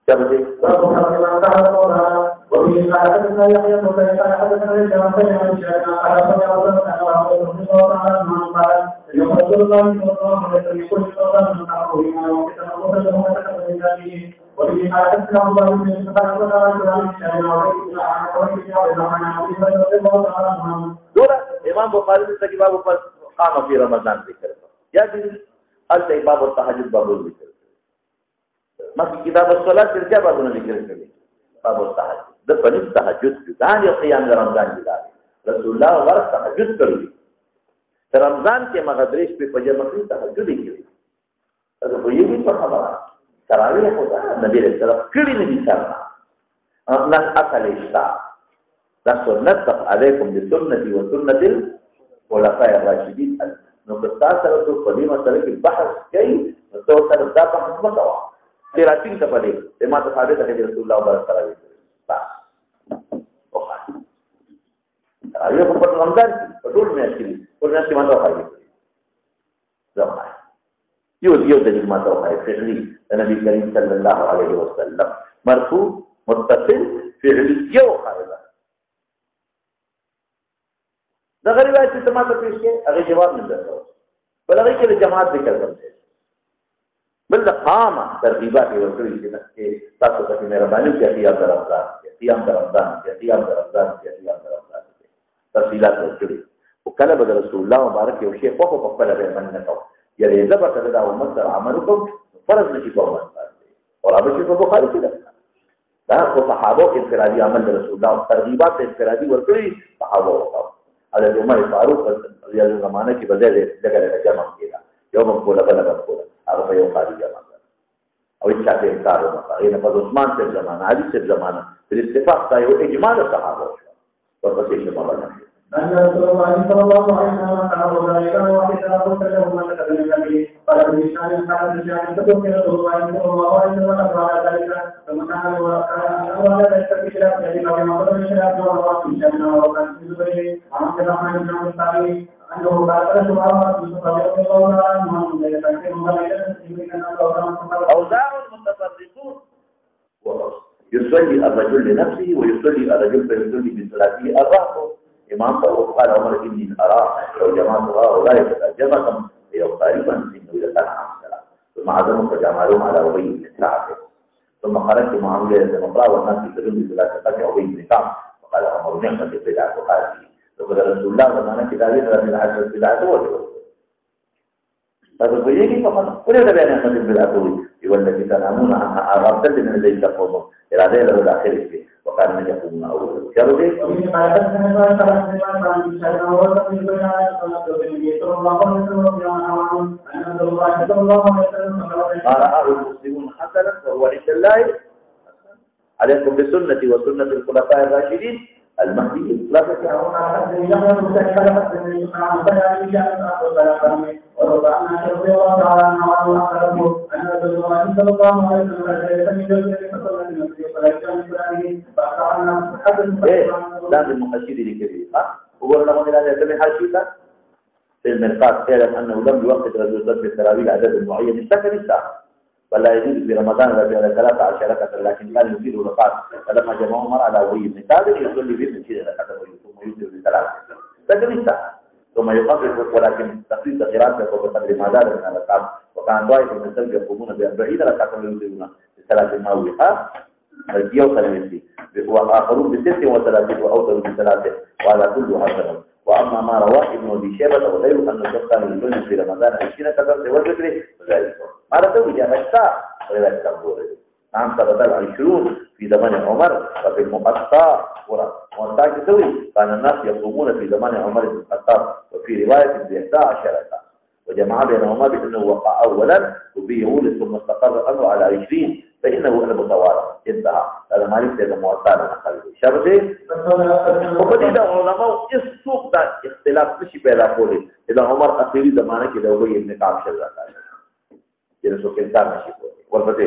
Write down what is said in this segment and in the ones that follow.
Jadi, kalau kami mengatakan bahwa ini katakan yang berkaitan dengan jamaah yang menjadi para penyaluran dan orang orang manfaat yang berkelanjutan untuk mengikuti program tentang hubungan kita menggunakan ini. Ini katakan dalam bahasa Indonesia tentang dan Imam Bukhari itu bab qama fi Ramadan zikr. Jadi, al-bab tahajud babul zikr. Masih kitab salat kerja baru nak dikira-kira. Bab tahajud. Depan itu tahajud juga. Hanya qiyam Ramadan juga. Rasulullah war tahajud kali. Ramadan ke maghrib pe pajama ki tahajud dikira. Agar begini perkara. Tarawih hoda Nabi sallallahu kali ni sana. Nas asal isya. Dan sunnat alaikum bi sunnati wa sunnatil khulafa'i ar-rasyidin. Nuqta salatu qadimah salati bahas kai. Nuqta dapat semua. Tiratin kepada dia. Tema terhadap dari Rasulullah SAW. Tak. Bukan. Ayo kepada Ramadan. Betul meyakini. Pernah si mata kaya. Ramai. Yud dari mata kaya. Fi'li. Nabi Karim Sallallahu Alaihi Wasallam. Marfu. Muttasil. Fi'li. Yo kaya. Dan riwayat itu mata peşke. Agak jawab minta. Balagi ke jamaat dikir करते بالقامة ترغيبات وكل شيء تاسو ته مهرباني کوي قيام رمضان تفصيلات ورکړي او کله به رسول الله مبارک یو شی په خپل به من نه کو یعنی زبر ته دا امت عملکم فرض نشي کوم او هغه چې په بخاری کې ده دا خو صحابه انفرادي عمل رسول الله ترغيبات انفرادي ورکړي صحابه وکړه حضرت عمر فاروق رضی الله عنه کې بدل دغه جمع کړه یو په کوله بل کوله هغه یو خارج جمع او چې تاسو انکار وکړئ نه په عثمان په زمانه علي په زمانه په اتفاق دا یو اجماع د صحابه په پسې چې مولانا ان رسول الله صلی الله علیه وسلم قال ذلك واحد رسول الله ما تكلم قال الانسان قال الانسان تقول رسول الله صلى الله عليه وسلم قال ذلك فمن ولا تستكبر يعني ما قال الشرع الله سبحانه وتعالى عن كلام ابن الصالح أنه بعد سبحانه أوزاع المتفرقون يصلي الرجل لنفسه ويصلي الرجل فيصلي بصلاته الرهط إمام قال عمر إني أرى لو جمعت هؤلاء جمعتم يوم قريبا إنه إذا كان عن الصلاة ثم عزموا فجمعهم على أبي بن كعب ثم خرجت مع أولي المقرى والناس يصلون بصلاة أبي بن كعب فقال عمر نعمة البدعة هذه kepada Rasulullah bagaimana kita lihat dalam hadis bid'ah itu. Lalu begini kapan? Boleh ada yang hadis bid'ah itu. Iwan kita namun anha Arab dan dengan kita ngomong. Irada lalu akhir itu. Bukan hanya punya awal. Jadi ini kata dengan cara bisa awal tapi benar kalau begitu melakukan itu yang awal. Para ahli muslimun hasanah wa indallahi alaikum bisunnati wa sunnati al-khulafa'i ar-rasyidin المهدي لا تكون على يمن مستقبلا من وربنا شرط الله تعالى وأخبره أن رسول الله صلى الله عليه وسلم لازم المحشد لكبير هو لما لا يتم حاشيته في المرقات فعلا أنه لم يوقت رسول الله في التراويح عدد معين سكن الساعة ولا يجوز في رمضان ولا في 13 ركعة لكن كان يزيد ركعات فلما جمعوا مر على أبي بن كعب يصلي به من شيء ركعة ثم يوتر بثلاث سكن ثم يقفل ولكن تقليد قراءته فوق قدر ما زال من الركعات وكان طائفة من السلف يقومون ب40 ركعة ويوترون بثلاث ماوية يوصل مثلي وآخرون ب36 وأوتروا بثلاثة وهذا كله حسن وأما ما رواه ابن أبي شيبة وغيره أن الشخص كان يصلي في رمضان 20 ركعة والوتر وذلك ماذا توجد الشاء غير التنبور نعم ثبت 20 في زمن عمر وفي المقطع ومقطع كسوي كان الناس يصومون في زمن عمر بن الخطاب وفي رواية ب11 ركعة وجمع بينهما بأنه وقع أولا وفيه يولد ثم استقر الأمر على 20 فإنه المتوارث انتهى هذا ما ليس معتاد نقل شرطه وقد علماء السوق ده اختلاف مش بلا قول إذا عمر أخير زمانه كده وهي ابن كعب شذا jadi kita masih boleh. Walaupun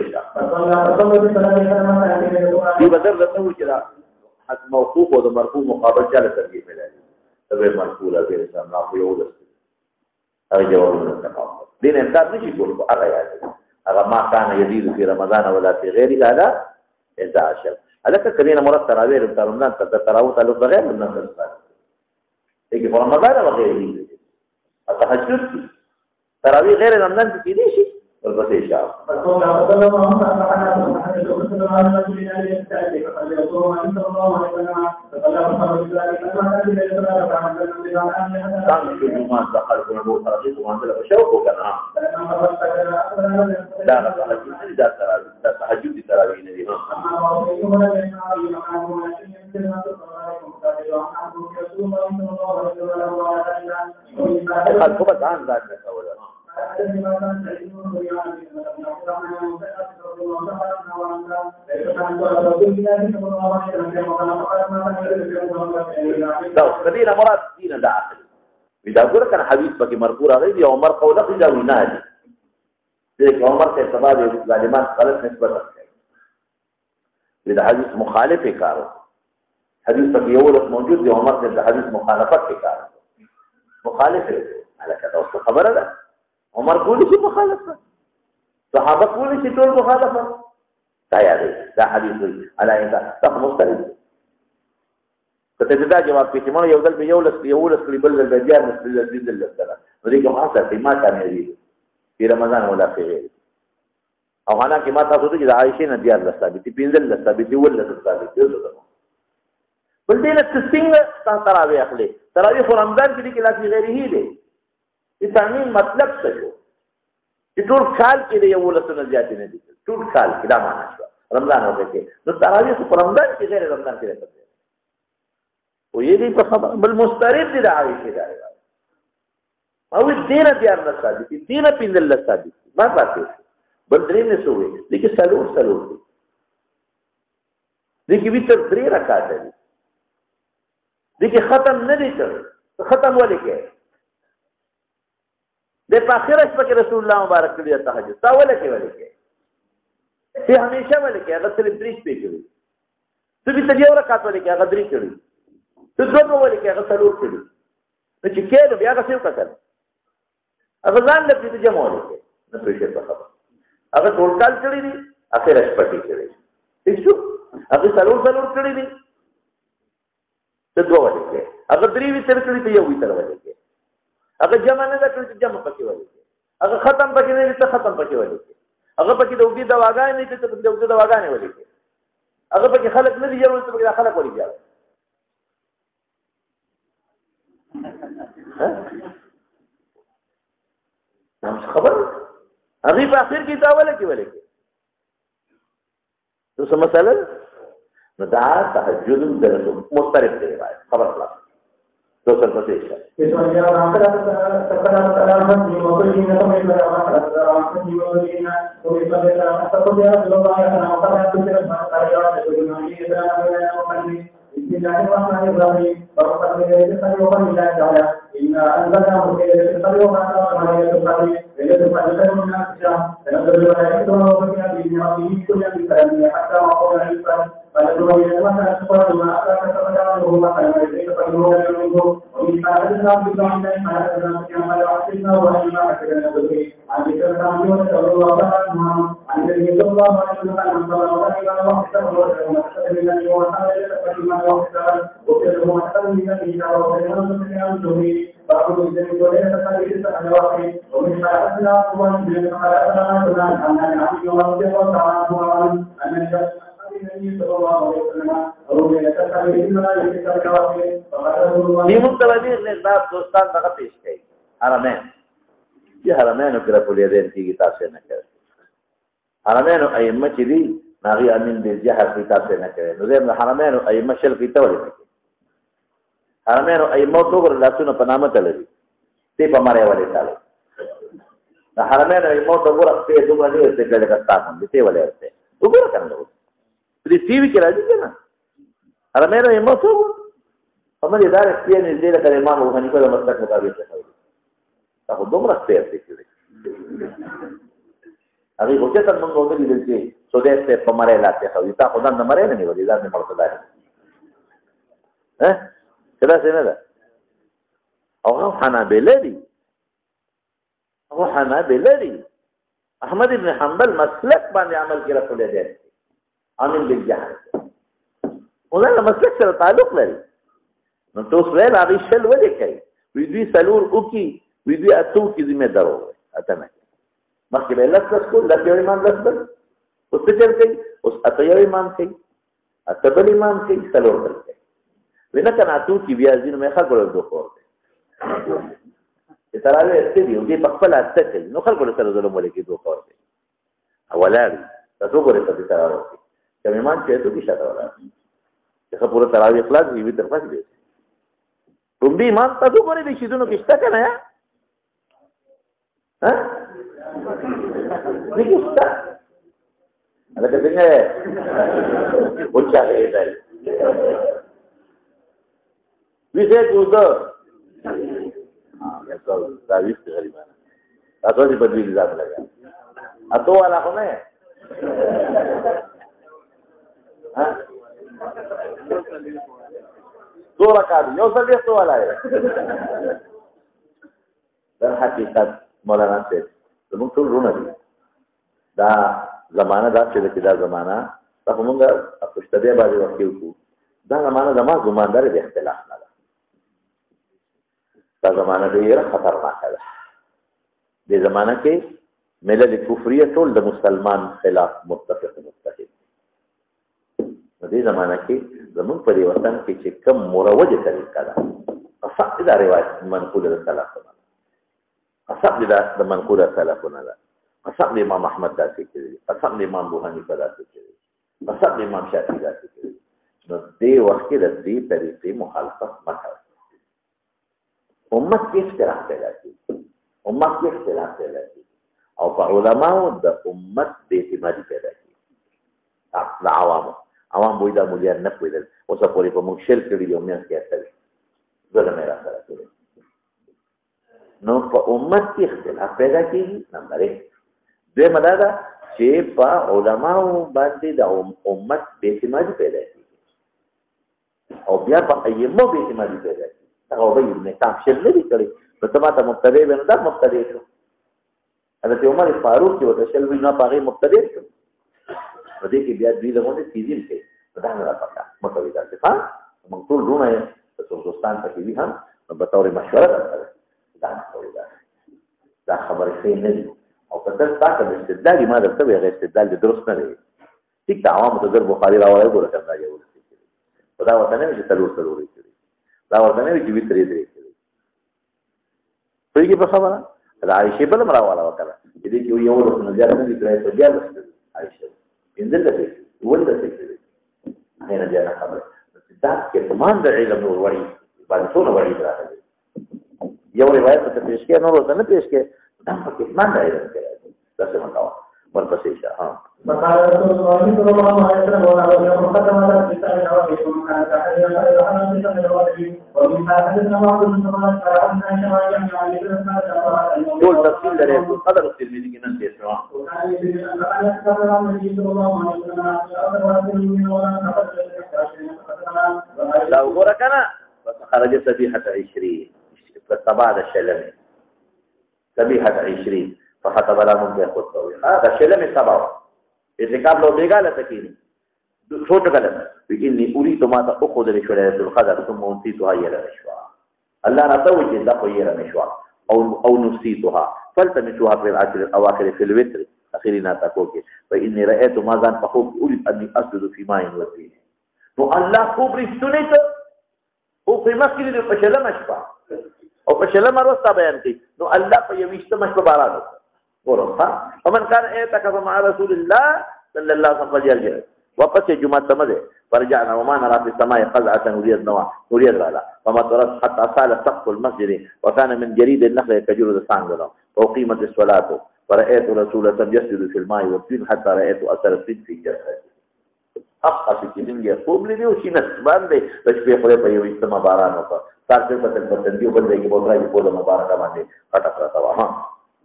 di بدر لأنه كده موقوف وده مرفوع مقابل جالس ترجيح ملالي غير مرفوع لا غير سام لا يوجد هذا جواب من التقاطع دين إنسان مش يقول أغا يعني أغا ما كان يزيد في رمضان ولا في غيره هذا 11 الکه کله مراد تراویح د رمضان ته تراویح تعلق بغیر رمضان سره دی کې رمضان او غیره تهجد تراویح غیر رمضان کې دي شي ورپسې انشاء خلينا مراد دينا ده عقل إذا قلت كان حديث بكي مرفوع غير عمر قوله إذا ونادي ذلك عمر كتباد الظالمات غلط نسبة إذا حديث مخالف كارو حديث بكي يولد موجود دي عمر كتب حديث مخالفات كارو مخالف على كذا وصل خبر ده عمر كل شيء مخالفة صحابة كل شيء تقول مخالفة تياري ده حديث على إنسان ده مستند کته دا جواب کې چې مونږ یو ځل به یو لس کلیبل د بیا مسل د لسره نو دې کوم اثر ما کانه دی په رمضان ولا په غیر او انا کې ما تاسو ته د عائشه نه دیار لثابت پینځل لثابت ول لثابت بل دې نه څنګه تراویح اخلي تراویح په رمضان کې کې لا په غیر هی دی چې تعمیم مطلب څه شو چې ټول کال کې یو لس نه زیات نه دي ټول کال کې دا معنا شو رمضان وکړي نو تراویح په رمضان کې غیر رمضان کې راځي ويدي بخبر بالمسترد دي عائشه دا او الدين ديار لثابت الدين بين لثابت ما پاتې بل درې نه سوې لیکي سلور دي کې ویتر درې رکعات دي کې ختم نه دي کړ ختم ولې کې د اخره شپه رسول الله مبارک دې تهجد تا ولې کې چې همیشه ولې کې هغه صرف درې شپې کوي ته دې یو رکعات ولې کې هغه درې کوي ته دوه ولې کې هغه سلور کړي چې کېنو بیا هغه څه وکړل هغه ځان له دې جمع ولې نه پېښه په خبره هغه ټول کال کړی دي اخر شپه کړی ٹھیک شو هغه سلور کړی دي ته دوه ولې کې هغه درې وی تر کړی ته یو وی تر ولې کې هغه جمع نه کړی ته جمع پکې ولې کې هغه ختم پکې نه ته ختم پکې ولې کې هغه پکې د وګړي دواګانې نه ته د وګړي دواګانې ولې کې هغه پکې خلک نه دي جوړ ته پکې خلک ولې ځي نام خبر هغه په اخر کې دا ولې کې نو څه مسله نو دا تهجد د مسترد دی خبر خلاص تو څه پته شي چې څنګه راځه تکرار باندې موږ یې نه کومه راځه نیولې نه کومه په دې سره تاسو بیا د لوګا یا نه تاسو ته راځي د ګناهي دا باندې بسم الله الرحمن الرحيم فقط لله سبحانه وتعالى إن أنزلناه في ليلة القدر وما أدراك ما ليلة القدر ليلة القدر خير من ألف شهر تنزل الملائكة والروح فيها بإذن ربهم كل يوم بسلام حتى مقام الإنسان فنزلوا إلى المسجد الصغرى وما أدراك فقدره مثلا ويدرك فإنه لم ينظر ومن حدثنا بالله من حدثنا كما يعصينا وأنما حدثنا به عن ذكر الرحمن صلى الله عليه وسلم عن النبي صلى الله عليه وسلم صلى الله عليه وسلم وحسب من اليوم وكذا محسن من الدين وكذا من باب الإنسان ولا يتخلف عن الواقع ومن حالتنا قوة من حالتنا تنال عن العبد ورضي الله تعالى عنه أن النبي صلى الله عليه وسلم روي يتخلف إنما يتخلف الواقع فقال متوجه للباب دوستان فقط پیش کړي حرمین چې حرمینو کې رسول دین کی تاسو نه کړی حرمینو ائمه چې دي ناغي امین دې جهر کی تاسو نه کړی نو دې حرمینو ائمه شل کی تولې حرمینو ائمه ټول لاسونه په نامه تلري ته په ماره ولې تاله د حرمینو ائمه ټول په دومره دې څه کړل کاستان دې ولې ورته وګوره کنه دې ټي وی کې راځي کنه حرمینو ائمه ټول هم دې دار سپین دې له امام ابو حنیفه د مسلک مطابق څه تاسو دومره سپیر دې کړی هغه هوجت موږ وګورئ چې سودې ته په ماره لاته خو تاسو خدای نه ماره نه نیولې دا نه مرته ده کله څنګه ده هغه حنابلة دي احمد ابن حنبل مسلک باندې عمل کړی رسول دې امن بالجهل ولله مسلک سره تعلق لري نو تاسو ولې هغه شل ولې کوي وی دوی سلور او کی وی دوی اتو کی ذمہ دارو اته نه مخکې به لږ څه کول لږ ایمان لږ اوس څه کوي اوس اته یو ایمان کوي اته بل ایمان کوي سلور بل کوي وینه کنه اتو کی بیا ځینې مې خلکو له دوه کوي چې تراوی څه دی دې په خپل اته کوي نو خلکو سره ظلم ولې دوه کوي اولاد تاسو ګورئ په دې تراوی چې ایمان چې ته کې شاته ولا چې پورا تراوی اخلاص وی تر پاتې دي کوم دې ایمان تاسو ګورئ دې شیدونو کې شته کنه یا ها دې کې شته هغه څنګه وچا دی ویسه کوزه یا څو دا ویسته غریبانه تاسو دې په دې ځای لګا اته والا خو نه ها دو رکعات یو څه دې څه والا در حقیقت مولانا صاحب زموږ ټول رونه دي دا زمانہ دا چې دا زمانہ تاسو موږ پښتدې باندې وکیو دا زمانہ زموږ ګماندار د اختلاف نه ده دا زمانہ ډېر خطرناک ده د زمانہ کې ملل کفریه ټول د مسلمان خلاف متفق متحد دې زمانہ کې زموږ په وطن کې چې کم مروجه طریقه ده اصح دا روایت منقوله ده سلفونه اصح دا منقوله سلفونه ده اصح امام احمد داسې کړي اصح امام ابو حنیفه داسې کړي اصح امام شافعي داسې کړي نو دې وخت کې د دې طریقې مخالفت مکه امت کې اختلاف پیدا کی امت کې اختلاف پیدا کی او په علماو د امت د اعتمادي پیدا کی د عوامو عوام وې دا مليان نه پوهیدل اوس په پوری په موږ شل کړي یو مې کې اته زړه مې راځي نو په امت کې اختلاف پیدا کیږي نمبر 1 دوی مدادا چې په علماو باندې د امت د اعتمادي پیدا کیږي او بیا په ایمو د اعتمادي پیدا کیږي هغه به ابن کعب شل لري کړي نو ته مبتدی به نه دا مبتدی شو حضرت عمر فاروق چې وته شل وی نه پاغي مبتدی شو په دې کې بیا دوی دغه تیزیم کې دا نه راپکا مکوې دا څه موږ ټول رونه ته دوستان ته وی هم په تور مشوره دا دا خبرې نه دي او په تاسو تاسو د استدلال ما درته وی غیر استدلال درست نه دی ټیک دا عوام ته در بخاری راوړی ګوره څنګه یو خدا وته نه چې تلور کړي دا ورته نه وی چې ویتري درې کړي په دې په خبره دا عائشه بل مراواله وکړه دې کې یو ورته نه ځان نه کړی ته بیا عائشه انځل ته ولته څه نه نه خبره دا کې تمام د علم نور وړي باندې څونه وړي راغلي یو روایت ته پیش کې نور ورته نه پیش کې دا په مان دی راځي دا څه متاو ورپسې شه ها مقال رسول الله صلى الله عليه وسلم وعلى مقدمه الكتاب العربي ومن تحرير ومن حدثنا بعض المسلمات فعلنا شواهد عن دول تفصيل لري قدر الترمذي کې نن دې سره لا وګوره کنه بس خرج صبيحه 20 فطبع الشلمي صبيحه 20 فخطب لهم بخطبه هذا شلمي سبعه اذا لو بيقال تكيني छोट गलत लेकिन पूरी तो माता اخذ لشويه القدر ثم انسيتها هي الرشوه الله نتوج ذا هي الرشوه او نسيتها فالتمسوها في العشر الاواخر في الوتر اخرنا تقولك فاني رايت ما ذا فخوف اريد اني اسجد في ماء وطين تو الله كبر سنت او في مسجد الفشل مشفع او فشل مرستا بیان کی نو الله په یوشته مشفع باران ورستا ومن كان اعتكف مع رسول الله صلى الله عليه وسلم واپس جمعه سمجھے فرجعنا وما نرى في السماء قزعه نريد لا فما ترى حتى صال سقف المسجد وكان من جريد النخل كجرد سانغلو وقيمت الصلاه ورأيت رسول الله يسجد في الماء والطين حتى رأيت اثر الطين في جسده حق في دنيا قوم لي وشي نس باندې تشبيه خو په یو استما باران وکړه تاسو په تل په دې باندې کې بوترای په دغه مبارک باندې کټه کړه وا ها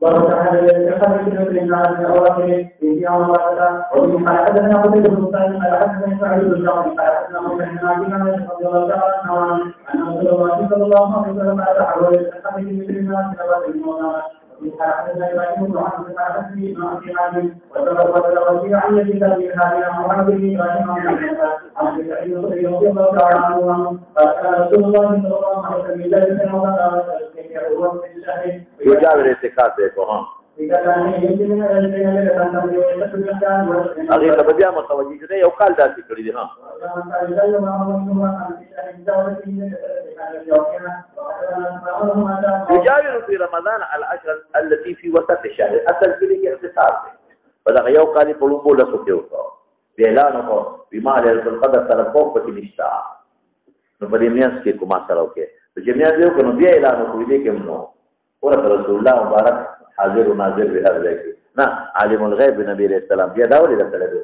وكان يتخذ من الناس الاواخر في يوم الوقت ومن حدثنا ابو بكر بن سعيد قال حدثنا سعيد بن جعفر قال حدثنا محمد بن عبد الله رضي الله عنه عن رسول الله صلى الله عليه وسلم قال حول التخذ من الناس الاواخر حدثنا ابراهيم بن عبد الحارث بن عبد وتوفي عن يزيد بن هارون عن محمد بن ابراهيم عن ابي سعيد الخدري رضي الله تعالى عنه قال كان رسول الله صلى الله عليه وسلم يجلس في رمضان يجاور اعتقاد دیکھو ہاں هغه ته بیا متوجي شوه یو کال داسې کړی دی ها يجاور في رمضان العشر التي في وسط الشهر اصل کې کې اختصار دی په یو کال په لومبو له سوتیو په اعلان کو بما ليله القدر سره په پټی نشتا نو په دې میاس کې کومه سره وکړي چې میاس یو کنو بیا اعلان کو دې کې نو ورته رسول الله مبارک حاضر و ناظر به هر ځای کې نه عالم الغیب نبی رسول الله بیا دا ولې درته دی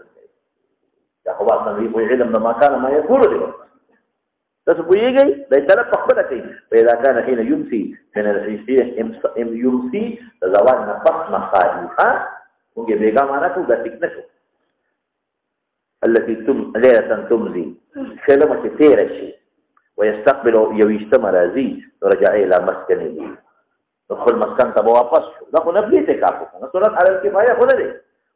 دا خو واسه دی په علم د مکان ما یقول دی تاسو پوهیږئ دا طرف په خپل کې پیدا کان حين يمسي من الحيث يمسي زوال نفس مصائب ها وګي بیگا معنا ته دا ټیک نه التي ليله تمضي كلمه تيرشي ويستقبل يويشتم راضي ورجع الى مسكنه دخل مسكن ته واپس شو دا خو نه پلیته کاپو نه صورت على الكفايه خو نه دی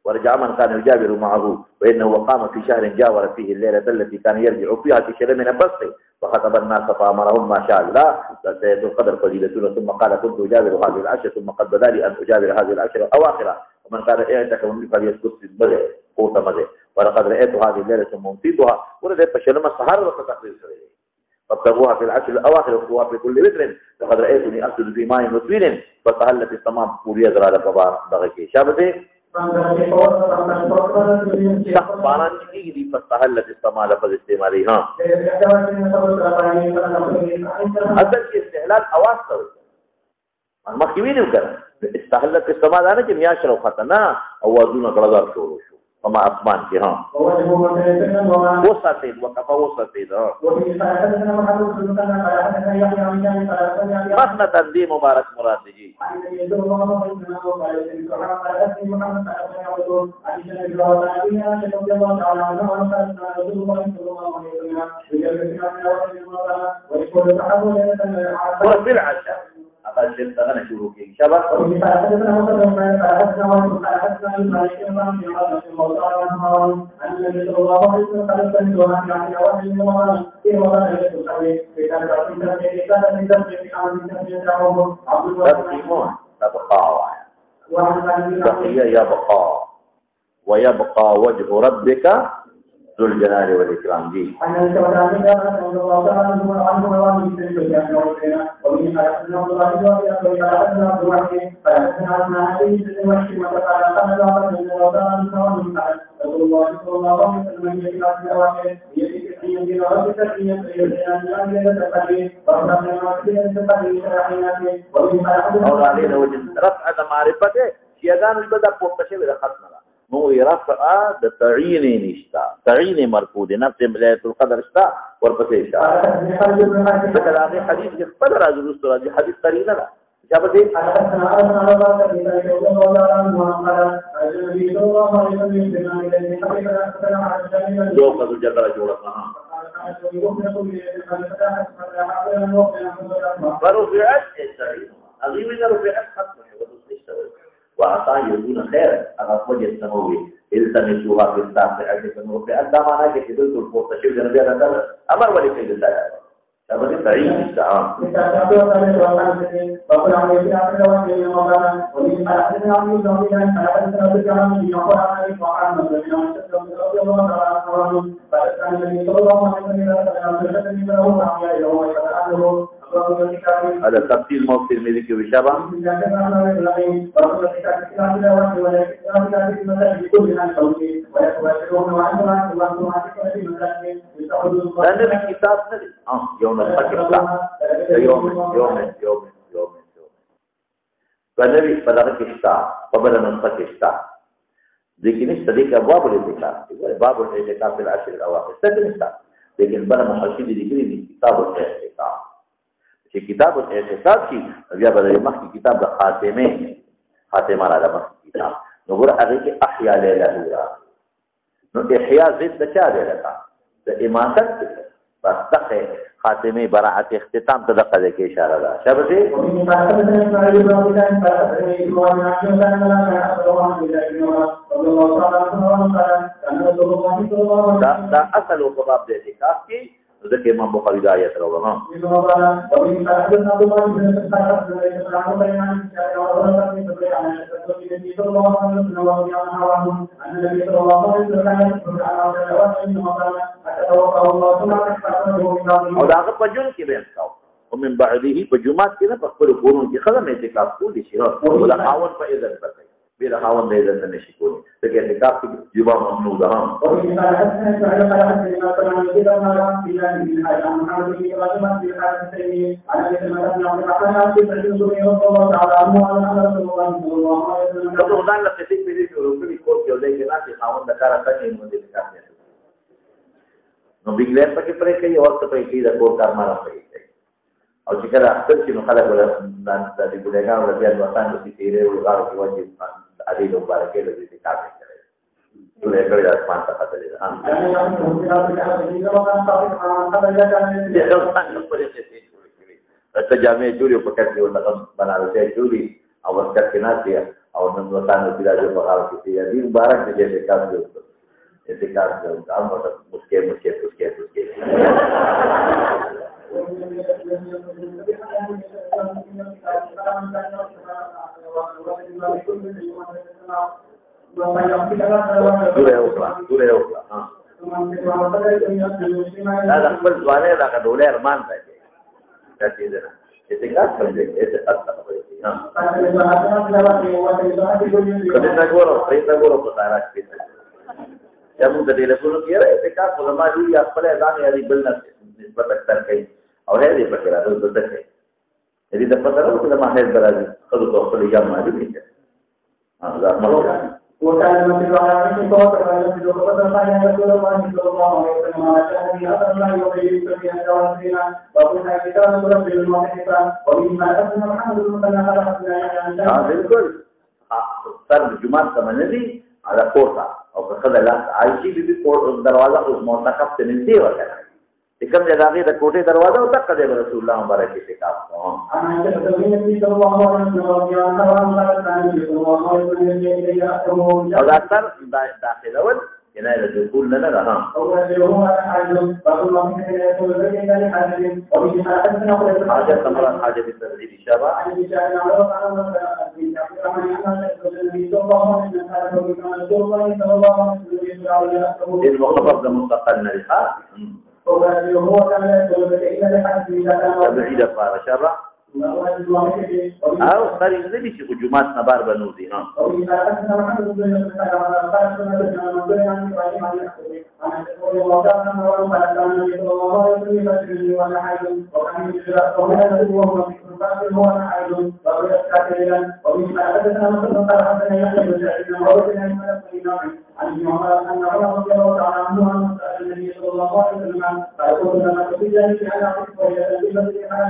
ورجع من كان يجابر معه وانه وقام في شهر جاور فيه الليله التي كان يرجع فيها في شهر من البسط فخطب الناس فامرهم ما شاء الله سيد القدر فضيلتنا ثم قال كنت اجابر هذه العشره ثم قد بدا لي ان اجابر هذه العشره الاواخر ومن قال اعتك من فليسكت بده قوت مده ولقد رايت هذه الليله ممطيتها ورد فشلم السهر وتقرير سريه فابتغوها في العشر الاواخر وابتغوها في كل وتر لقد رايتني اسجد في ماء وطين فسهلت السماء پوری ازرا بابا دغه شابه شخص باران کی دی فسهلت السماء لفظ استعمالی ها اصل کې استهلال اواز ته مخکې ویلو کړه استهلت السماء دا نه چې میاشر او ختنا اوازونه کړه شروع شو فما اسمان کې ها وساتید وقفه وساتید رحمت دی مبارک مراد دی ورب العشاء أقل شيء تغنى شروكي شبه تبقيمون تبقى بقية يبقى ويبقى وجه ربك ذو الجلال والإكرام دي اور علينا وجه رفع معرفته شيئان البدء بوقشه بلا ختمه نو رفع د تعین نشتا تعین مرفوع دی نفس ليله القدر شتا ورپسې شتا دا هغه حدیث چې خپل راځي رسول الله حدیث قرینه ده جابه دې دو قدر جګړه جوړه فرفعت التعین هغه ویل رفعت ختم شو وعطا يكون خيرا انا وجه السماوي التمسوها في الساعه التي في الزمان que quedó el portacho de la vida amar ولا في الساعه sabes بعيد الساعه هذا تفصيل موقف المذكر في وشابه لأن الكتاب يوم الفجر يوم فالنبي بدأ كشتا وبدأ نصف كشتا لكن استديك باب الاعتكاف باب الاعتكاف في العشر الأواخر استديك لكن بدأ محشد ذكري كتاب الاعتكاف في كتاب الاعتكاف کی بیا بدل مخ کی کتاب د خاتمه را د مخ کتاب نو ګور هغه کې احیا لیله نو احیا ضد د چا دی لکه د امامت بس دغه خاتمه براعت اختتام ته دغه کې اشاره ده شابه دا اصل او باب دی اعتکاف کې ذکر امام بخاری دا آیت راوړل او دا په جون کې به تاسو ومن بعده په جمعات کې نه په خپل کورونو کې خدای اعتکاف کولی شي او دا خاون په اذن پته به دا خاون د اذن نشي کولی دا کې اعتکاف کې جواب ممنوع ده خدای له دې په دې ورو کور کې ولې کې نه خاون د کار کوي نو دې کار نه نو بګلې په کې پرې کوي او څه پرې کوي دا کور کار مارا کوي او چې کله خپل چې نو خلک ولا د دې ګډهګانو د بیا وطن د تیرې او غارو کې وځي علي له مبارکې د دې کار کوي ټول یې کړی اسمان ته خطرې ده ته جامع جوړي په کټ کې ولغه بناوي جوړي او ورکټ کې ناشې او نن وطن د پیراجو په حال کې دې مبارک دې کار کوي اعتکاف کوي دا مطلب مسکه دوره وکړه دا خپل ځواني دا ډولې ارمان دی دا دې نه اعتکاف کوي اعتکاف کوي کله دا ګورو په تاراش کې یا موږ د ټلیفون کې اعتکاف په ما دی خپل ځان یې بل نه نسبت اکثر کوي او دې په کې راځي د څه دې د پته راوړل ما هیڅ درازي خود کو خپل یې ما دې نه دا ملګری وكان من الرعاية في صوت الرجل وقد رفعنا رسول الله صلى الله عليه وسلم على شأن أثر الله وبيت في أجواسنا وقلنا كتاب رب المعرفة ومما أثنى محمد المثنى خلقنا بالكل سر جمعة كماندي على كورتا او خدای لاس عائشی بی کور دروازه اوس موثقه ته نږدې وکړه کوم ځای داغه د کوټې دروازه او تک د رسول الله مبارک اعتکاف کوم او دا تر داخله ول کنه د دخول نه نه ها حاجه تمره حاجه د تدریب شابه المخفف مستقل نريحه هو كان يقول إلا لحد بعيد فارشرة او خارج دې چې جمعات نبار بنودي ها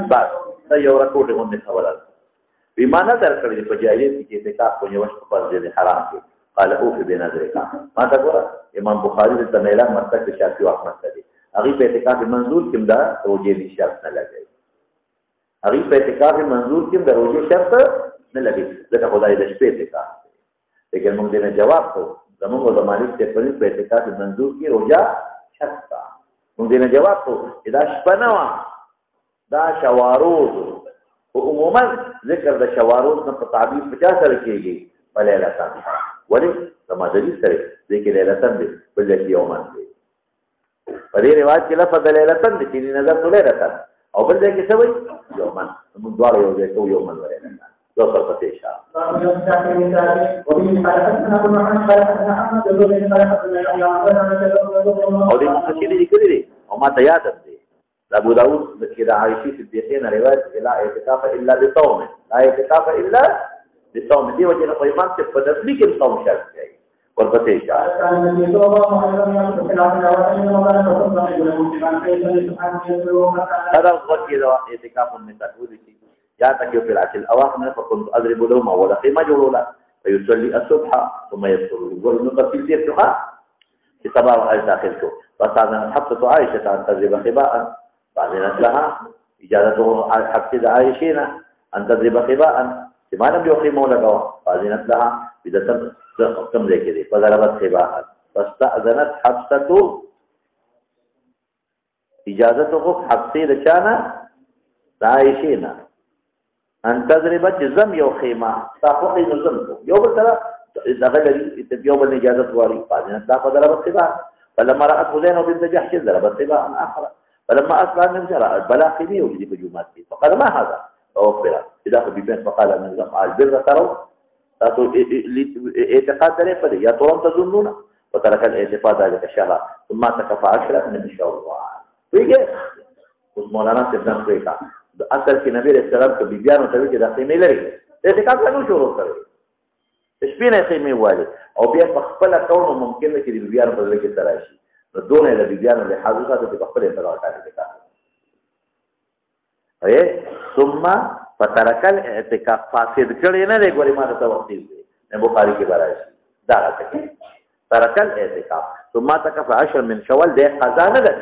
بس دا یو راکوټه باندې خبره ده بیمانه درکړي په جاهلیت کې اعتکاف کوي وښه په ځای حرام کې قال او فی بنظرک ما تا ګور امام بخاری د تمیلا مسلک شافعی او احمد دی هغه په اعتکاف منظور کې دا روزه دي شرط نه لګي هغه په اعتکاف منظور کې دا روزه شرط نه لګي ځکه خدای د شپې اعتکاف لیکن موږ دې جواب کو زموږ د مالک ته په اعتکاف منظور کې روزه شرط موږ دې جواب کو دا شپه نه دا شواروز او عموما ذکر د شواروز نه په تعبیر 50 سره کېږي په لیلتان ولی زما د دې سره ذکر لیلتان دی بل کې یومن دی په دې رواج کې لفظ د لیلتان دی چې نظر ټولې راته او بل کې څه وایي یومن موږ دواړو یو ځای کوو یومن ورته لو پر پته شه او دې مخکې دې کړی او ما ته یاد دی ابو داود ذکر عائشہ صدیقہ نے روایت لا اعتکاف الا بصوم لا اعتکاف الا بصوم دی وجه په ایمان کې په دسلی کې صوم شرط دی ورپسې اشاره هذا وقت اعتکاف من تقول شيء یا تک یو فلاش الاواخر فكنت اضرب لهم ولا قيمه جوړولا فيصلي الصبح ثم يفطر ورنو تفصيل ته سبب عائشة داخل شو فصارنا حفصة عائشة أن تضرب خباء فأذنت لها إجازته حفصة عائشة أن تضرب خباء ما لم يقيموا لها فأذنت لها إذا تم ذي كذي فضربت خباء فاستأذنت حفصة إجازته حفصة لشانا عائشة أن تضرب جزم يو خيمة تاخذ نزمته يوم ترى دخل يوم الإجازة واري فأذنت لها فضربت خباء فلما رأت حسين بنت جحش ضربت خباء آخر فلما أصبح من جرى البلاغ به وجد في جمعته فقال ما هذا؟ فوفر إذا أخذ ببين فقال من زفع البر تروا اعتقاد ذلك فلي يا ترى تظنون وترك الاعتقاد ذلك الشهر ثم تكفى 10 من شوال ويجي مولانا سيدنا فريقا أصل في نبي السلام كبيبيان وتبي كده خيمة لري اعتقاد كانوا شروط كره تشبينا خيمة والد أو بيان بخبل كونه ممكن لك بيبيان بدل كده راشي الدون إلى بيبيان اللي حاضرها تبخبل يتراجع كده ثم فترك الاعتكاف فاسد كړي نه غوړي ما ته وختي نه بخاري کې برایي دا راځي ترک الاعتکاف ثم تکف 10 من شوال ده قضا نه ده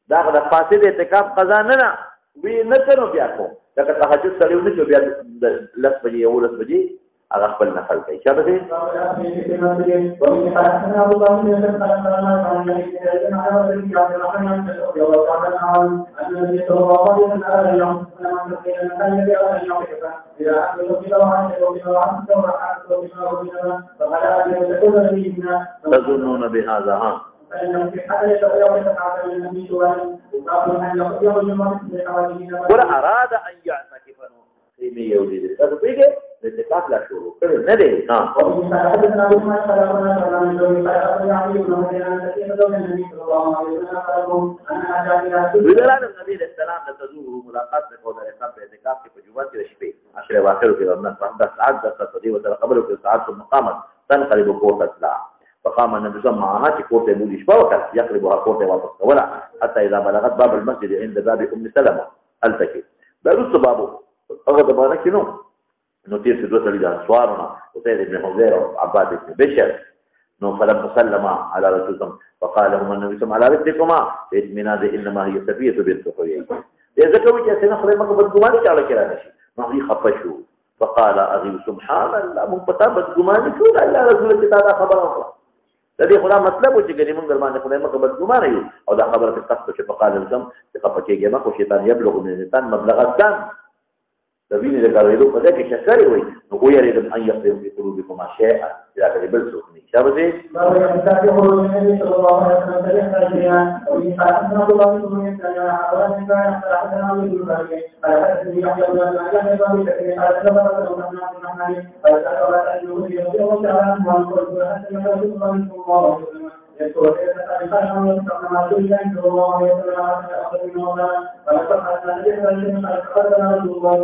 دا د فاسد اعتکاف قضا نه وی نه تنو بیا کو دا که تهجد سره ونه چې بیا لس بجې یو لس بجې هغه خپل نفل کوي چې به تظنون بهذا ها ولا أراد أن يعتكف خيمة يولد تطبيقه الاعتكاف لا شروط ندري ها بدلالة النبي عليه السلام لتزوره ملاقات بقول الإسلام في اعتكاف في جوات الشبيه 10 واخره في الناس فهمت ساعات دست تدي وتقبله في ساعات المقامة تنقلب قوة لا فقام النبي صلى الله عليه وسلم قوة بوليش فوقت يقلبها قوة واپس ولا حتى إذا بلغت باب المسجد عند باب أم سلمة التكي بلغت بابه أغضب أنا كنو نطير في دوسة لله أسوارنا وسيد بن حزير وعباد بن بشر فلما سلم على رسول الله فقال لهم النبي صلى الله عليه وسلم على رسلكما إثمنا ذي إنما هي سفية بنت حيي إذا كوي جاسنا خليما قبل على كلا نشي ما هي خفشوا فقال أغيب سبحان الله من بطابة قماني شو لا رسول الله تعالى خبر الله الذي خلا مطلب وجهني من قرمان خليما قبل قماني أو ده خبر في القصة فقال لهم تخفكي جماك وشيطان يبلغ من الإنسان مبلغ الدم تبين إذا قالوا يدوك ذاك شكري وي نقول يريد أن يقدم في قلوبكم شيئا إذا كان يبلسوني شابتي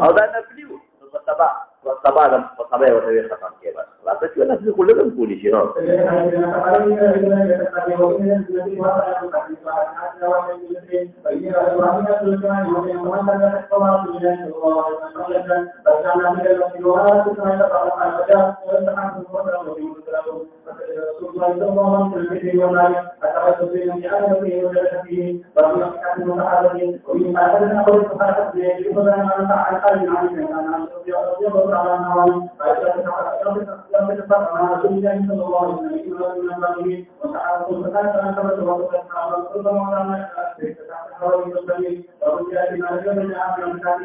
أو ده نفليو والطبع وتبي ختم كذا لا تشوف نفسي كلهم كل شيء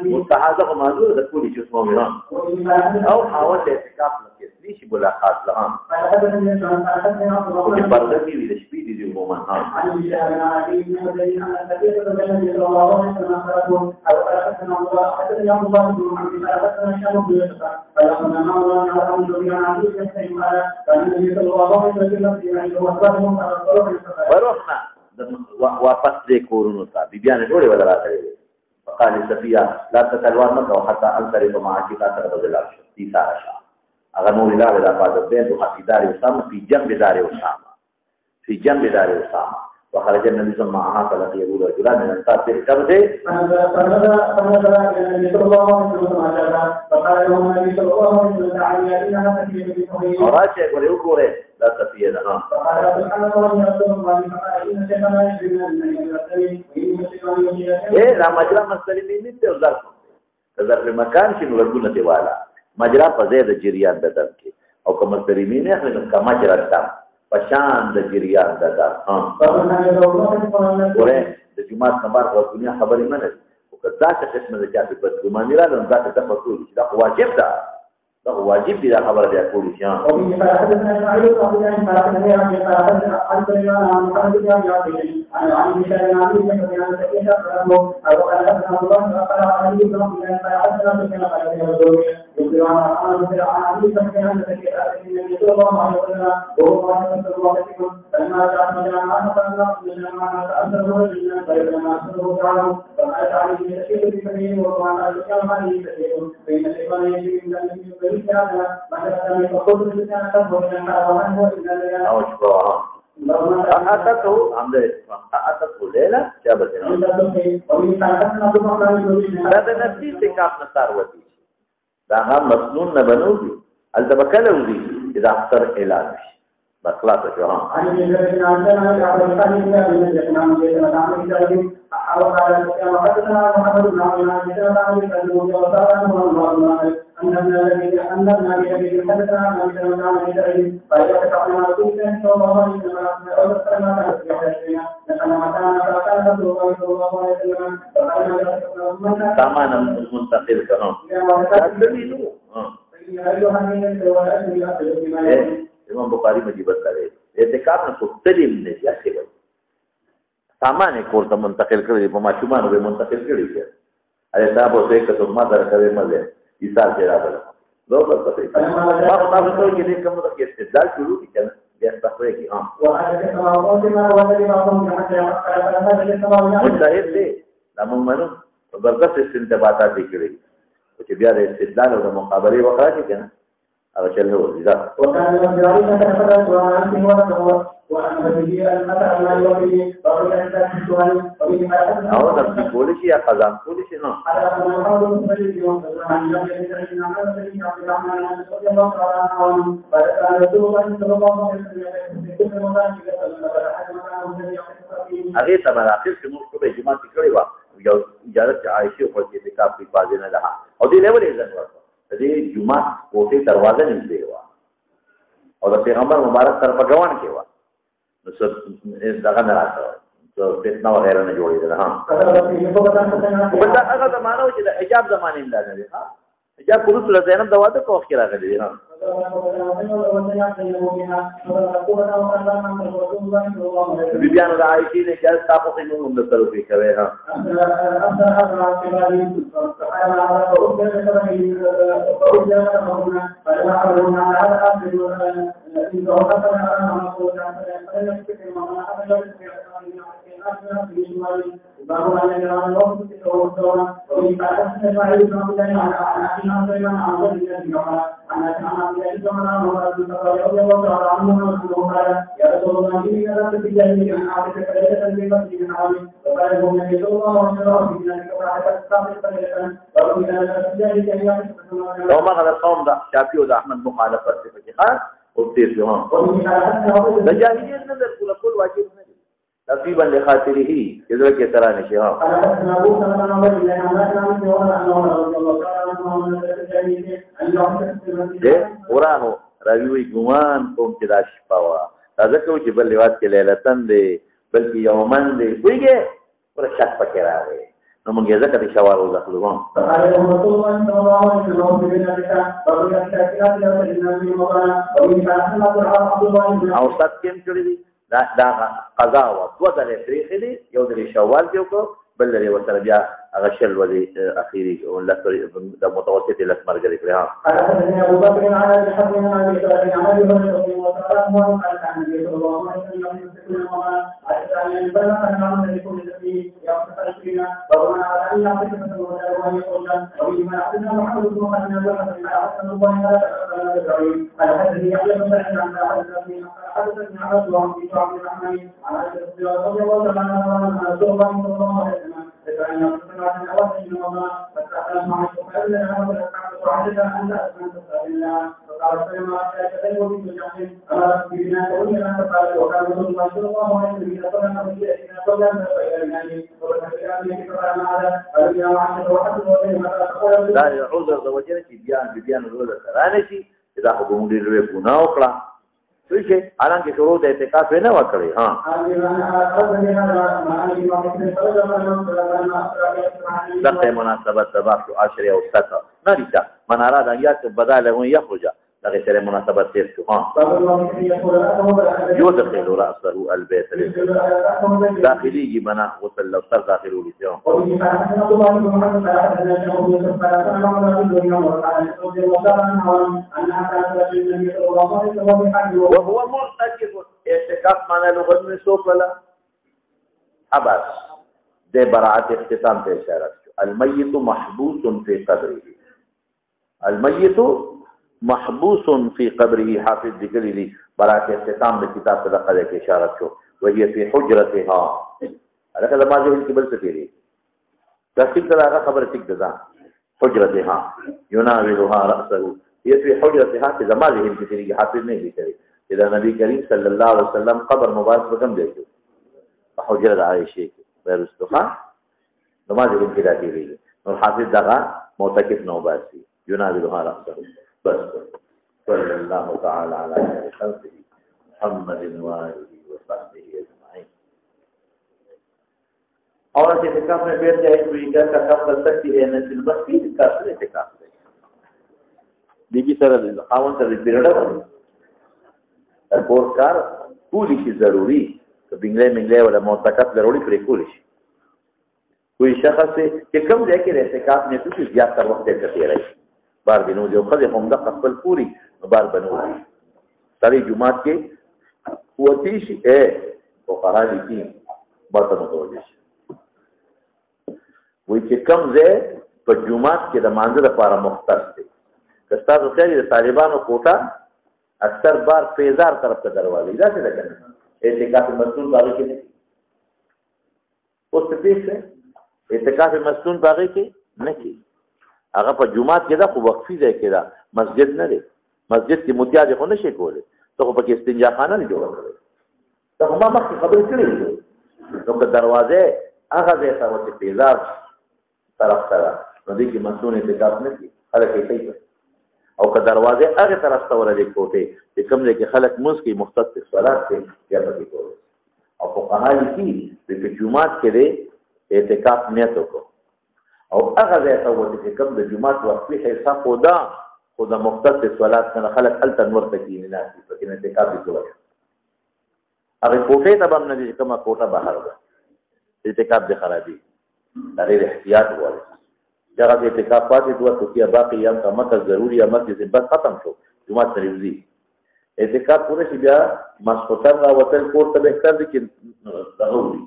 مستحاضة معذور ده كل شيء اسمه ميران أو حاولت اعتكاف لك ليش ملاقات لها وكبرت فيه إذا شبيه دي عموما ورحنا واپس دې کورونو ته بيبيانه ډوړې ودراتلې فقال صفيه لا تتلوان مكه حتى انصرف معك تاثر بدل العرش في ساشا اغنوا الى الى بعد البيت وحتى دار اسامه في جنب دار اسامه في جنب دار اسامه وخرج النبي صلى الله عليه وسلم فلقي يقول رجلان من الانصار تركبته فقال لهم النبي صلى الله عليه وسلم تعالى انها تكفي اور اچھے کو ریو کو رے دا صفیه ده ها دا مجرا مستری مینی ته ظرف ظرف مکان شي نو ورګونه دی والا مجرا په ځای د جریان د دم کې او کوم مستری مینی اخلي نو کما مجرا تا پشان د جریان د دم ها ګوره د جمعه نمبر په دنیا خبرې نه لري او کدا چې قسمه د چا په بدګماني را نو دا ته تفصیل دا واجب ده دا واجب دي دا خبره بیا کولی شي او أتته عمد أتته ليلة جابتنا هذا نفسي سكاف نصار ودي ده هم مسنون نبنوزي هل تبكلوزي إذا أخطر علاج بخلاصة شو هم سامان منتقل كهم امام بخاری مجیبت کرے اعتکاف نه مختلف نه ځکه وي سامان کور ته منتقل کړی په ماشومان به منتقل کړی دی اې تاسو څه کته ما درکوي مزه ایثار دی راغله نو په پته ما تاسو ته کې کوم د استدلال شروع کړه بیا تاسو کې هم مجتهد دی دا موږ زبردست استنباطات کړی چې بیا د استدلال او د مقابله وکړي کنه هذا شيء هو إذا وكان من ذلك تفضل وأنت وأنا بدي المثل ما يوفي وأقول أنت تشوان وبي ما أو نفسي كل شيء يا خزان كل شيء نعم على ما نقول من اليوم عن يوم يتكلم عن الذي عبد الرحمن رضي الله تعالى عنه فكان رسول الله صلى الله عليه وسلم كل ما هغه ته مراکز کې موږ په جمعه کې کړی و یو اجازه عائشه او د اعتکاف په بازي نه ده او دې لیول عزت ورکړه دې جمعه کوټه دروازه نږدې و او د پیغمبر مبارک طرف غوان کې و نو څه دغه نه راځي څه فتنه وغیرہ نه جوړېده ها دا هغه زمانہ چې د حجاب زمانه نه لري ها حجاب پروت له زینب د واده کوخ کې راغلی دی ها بیبیانو د عائشې نه چې تاسو څنګه موږ د سره کې کوي ها وما هذا القوم ده شافعي وده احمد مخالفت في الجهاد وبتير جهان ده جاهليه نظر كل واجب تقريبا لخاطره يدرك ترى نشيها ورانو راوي ګومان کوم چې دا شپه وا راځه کوم چې بل لوات کې لیلتن دی بلکې یومن دی ویګه ور شک پکې راوي نو موږ یې ځکه د شوارو ځخلو او سات کېم کړی دی دا قضا و دو ځله پرېښې دي یو د شوال کې وکړو بل لري ورسره بیا هغه شل ولې اخیری د متوسط لسمرګري کړی ها لكن يقصدنا من أول من الله فتعلم مع الشكر لنا ولكن وعدنا أن لا أسمع تسألنا فقال سلم أشياء كثيرة في الجحيم أما بنا كوننا تقال وكان رسول الله صلى الله عليه وسلم صلى بسيئتنا صلى فإلى وكان كفرنا هذا أرجع مع الشكر وحد لا يعوذ عز وجل بيان الرؤى سرانشي إذا حكموا للربنا وقرأ شيء حالانکہ شروع د اعتکاف نه وکړي دغه مناسبت د باقي عشر او سته نه دي من اراد ان يكتب بداله يخرج دغه سره مناسبت تیر شو يدخل رأسه البيت داخلي بنا غسل لو سر داخلو لسيوم وهو مرتكب اعتكاف معنى لغت میں سوف لا حبس دے براعت اختتام تے اشارہ المیت محبوس في قبره المیت محبوس في قبره حافظ ذکر لی براعت اختتام میں کتاب تلقى کے اشارہ شو وهي في حجرتها هذا ما ذهن قبل سكيري تفسير تلاقى خبر تكذا حجرتها يناولها رأسه هي في حجرتها كذا ما ذهن كثيري حافظ نہیں كثيري إذا نبي كريم صلى الله عليه وسلم قبر مبارك بكم دیکھو حجرت عائشہ غیر استخان نماز ابن كذا كثيري والحافظ دغا معتكف نوباسي يناولها رأسه بس صلى الله تعالى على خلقه محمد وآله وصحبه أجمعين اور اعتکاف میں بیٹھ جائے تو یہ کا کام کر سکتی ہے نہ صرف بس کی اعتکاف ہے بی بی سره خاون سره پیرډه اور کار کولی شي ضروری که بنگلې ولا معتکف ضروري پرې کولی شي کوئی شخص چې کوم ځای کې اعتکاف نه کوي زیات تر وخت ته تیری بار دینو جو خدای هم د خپل پوری بار بنوي سړي جمعات کې وتی شي او قرآن کی باطن متوجه شي وای چې کوم ځای په جمعات کې د مانځه لپاره مختص دی که تاسو خیال د طالبانو کوټه اکثر بار فیزار طرف ته دروازه دا څه ده کنه اعتکاف مسنون باغی کې نه اوس په څه اعتکاف مسنون باغی کې نه کی هغه په جمعات کې دا خو وقفي ځای کې دا مسجد نه دی مسجد کې متیاج خو نشي کولی ته په کې استنجا خانه نه جوړ کړی ته ما مخکې خبرې کړې نو که دروازه هغه ځای ته وته فیزار طرف سره نو دې کې مسنون اعتکاف نه کی خلک یې کوي او که دروازه هغه طرف ته ورلې کوټه چې کوم ځای کې خلک موږ کې مختص صلات کې یا پکې کوي او په قهالي کې د جمعات کې د اعتکاف نیت وکړو او هغه ځای ته وته چې کوم د جمعات وقفي حساب خدا خدا مختص صلات کنه خلک ال تنور تکي نه ناسي پکې اعتکاف کوي هغه کوټه ته باندې چې کومه کوټه بهر ده اعتکاف د خرابي دا لري احتیاط وایي جگہ کے اعتکافات دعا تو کیا باقی ایام کا مکہ ضروری عمل سے بس ختم شو جمعہ تریوزی اعتکاف پورے سے بیا مسخوتن را وطن کور تا بہتر لیکن ضروری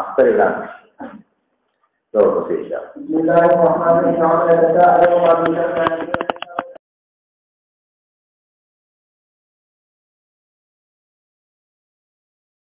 اختر اعلان دور بسیشا